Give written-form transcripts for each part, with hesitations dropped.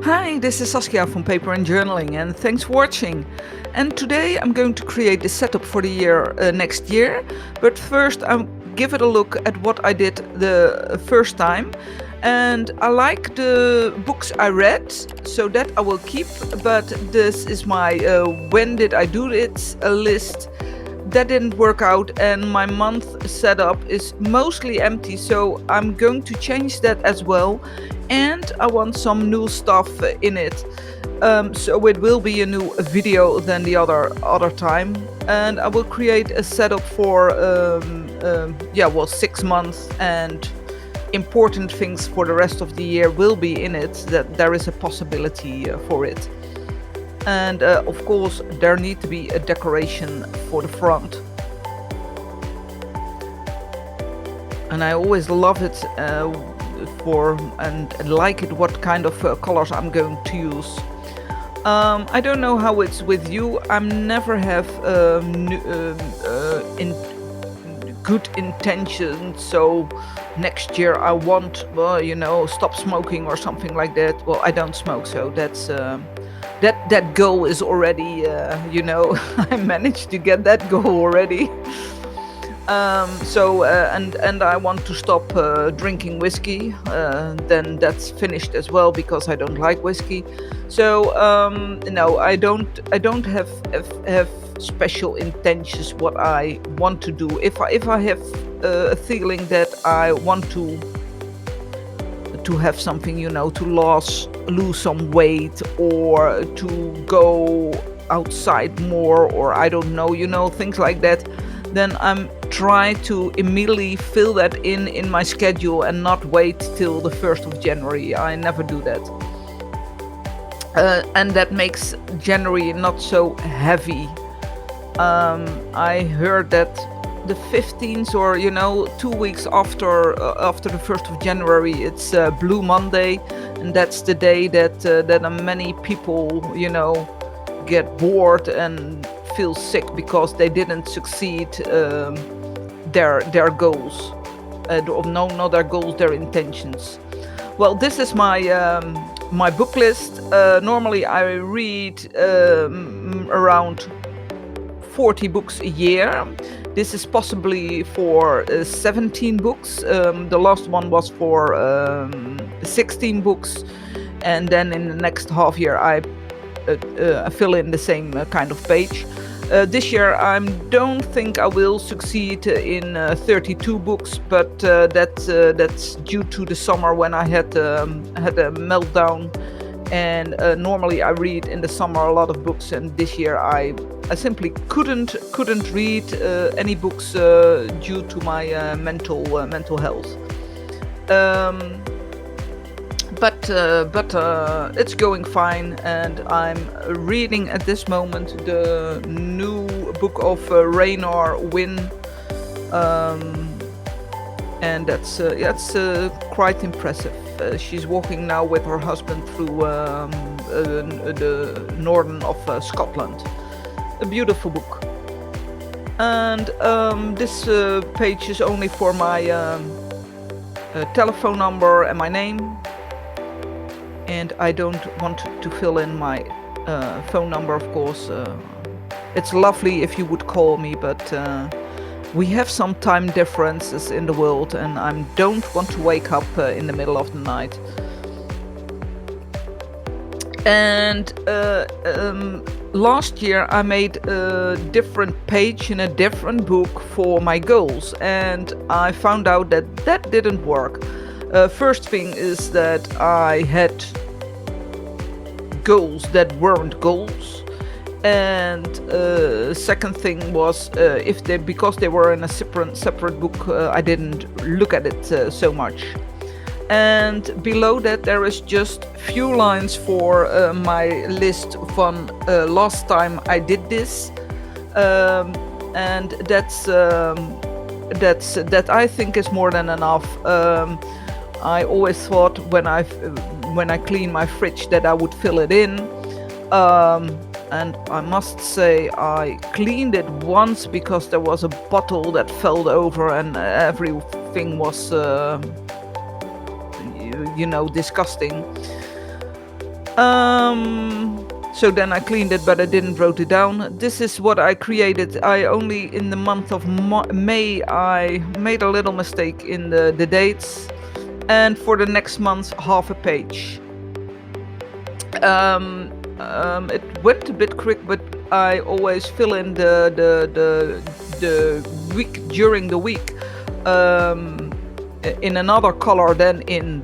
Hi, this is Saskia from Paper and Journaling, and thanks for watching. And today I'm going to create the setup for the year next year. But first, I'll give it a look at what I did the first time. And I like the books I read, so that I will keep. But this is my when did I do it list. That didn't work out, and my month setup is mostly empty, so I'm going to change that as well. And I want some new stuff in it, so it will be a new video than the other time. And I will create a setup for 6 months, and important things for the rest of the year will be in it. That there is a possibility for it. And of course there need to be a decoration for the front, and I always love it and like it what kind of colors I'm going to use. I don't know how it's with you. I never have in good intentions, so next year I want stop smoking or something like that. Well, I don't smoke, so that's that goal is already, I managed to get that goal already. And I want to stop drinking whiskey. Then that's finished as well because I don't like whiskey. So no, I don't have special intentions what I want to do. If I have a feeling that I want to have something, to lose some weight, or to go outside more, or I don't know, things like that, then I'm try to immediately fill that in my schedule and not wait till the 1st of January. I never do that. And that makes January not so heavy. I heard that the 15th, or 2 weeks after the 1st of January, it's Blue Monday, and that's the day that many people get bored and feel sick because they didn't succeed their goals, or no, not their goals, their intentions. Well, this is my book list. Normally I read around 40 books a year. This is possibly for 17 books. The last one was for 16 books. And then in the next half year, I fill in the same kind of page. This year, I don't think I will succeed in 32 books, but that's due to the summer when I had a meltdown. And normally I read in the summer a lot of books, and this year I simply couldn't read any books due to my mental health. But it's going fine, and I'm reading at this moment the new book of Raynor Wynn, and that's quite impressive. She's walking now with her husband through the northern of Scotland. A beautiful book. And this page is only for my telephone number and my name. And I don't want to fill in my phone number, of course. It's lovely if you would call me, but we have some time differences in the world, and I don't want to wake up in the middle of the night. And last year I made a different page in a different book for my goals, and I found out that didn't work. First thing is that I had goals that weren't goals, and second thing was because they were in a separate book, I didn't look at it so much. And below that there is just few lines for my list from last time I did this, and that I think is more than enough. I always thought when I clean my fridge that I would fill it in, and I must say I cleaned it once because there was a bottle that fell over and everything was disgusting. So then I cleaned it, but I didn't wrote it down. This is what I created. I only in the month of May I made a little mistake in the dates, and for the next month half a page. It went a bit quick, but I always fill in the week during the week in another color than in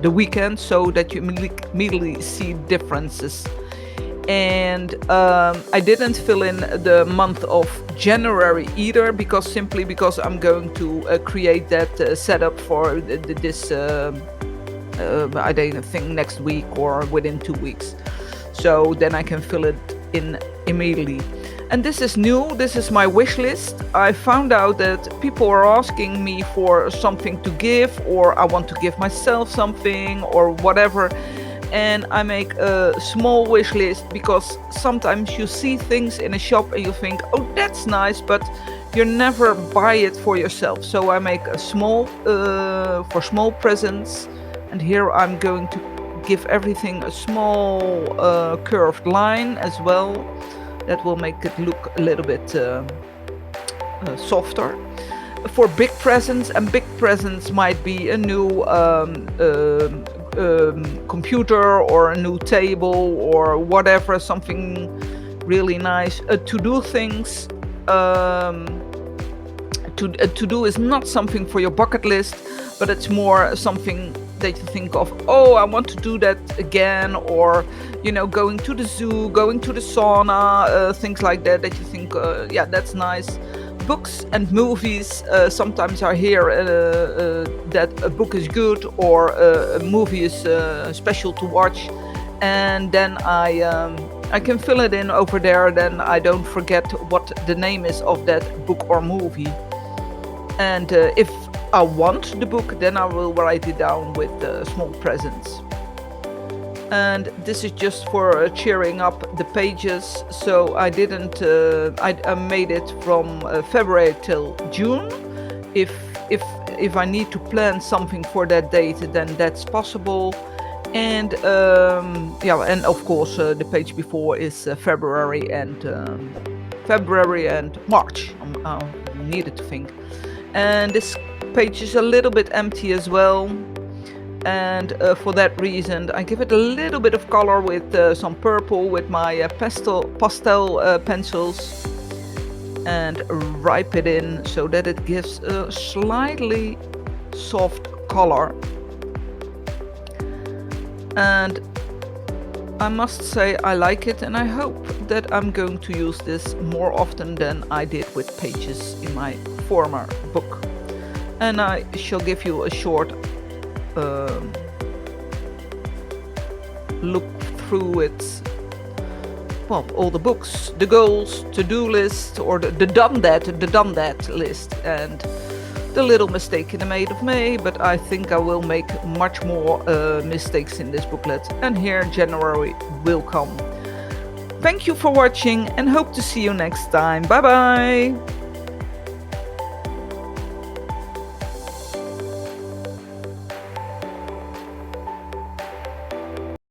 the weekend, so that you immediately see differences. And I didn't fill in the month of January either, simply because I'm going to create that setup for this I don't think next week or within 2 weeks, so then I can fill it in immediately. And this is new, this is my wish list. I found out that people are asking me for something to give, or I want to give myself something or whatever, and I make a small wish list, because sometimes you see things in a shop and you think, oh, that's nice, but you never buy it for yourself. So I make a small for small presents, and here I'm going to give everything a small curved line as well. That will make it look a little bit softer. For big presents, and big presents might be a new computer or a new table or whatever, something really nice. To do things. To do is not something for your bucket list, but it's more something that you think of, oh, I want to do that again, or going to the zoo, going to the sauna, things like that you think, yeah, that's nice. Books and movies sometimes I hear that a book is good, or a movie is special to watch, and then I can fill it in over there, then I don't forget what the name is of that book or movie. And if I want the book, then I will write it down with small presents. And this is just for cheering up the pages. So I didn't. I made it from February till June. If I need to plan something for that date, then that's possible. And yeah, and of course the page before is February and March. I needed to think. And this page is a little bit empty as well, and for that reason I give it a little bit of color with some purple with my pastel pencils, and write it in so that it gives a slightly soft color. And I must say I like it, and I hope that I'm going to use this more often than I did with pages in my former book. And I shall give you a short look through it. Well, all the books, the goals, to-do list, or the done that list, and the little mistake in the month of May, but I think I will make much more mistakes in this booklet, and here January will come. Thank you for watching, and hope to see you next time. Bye bye!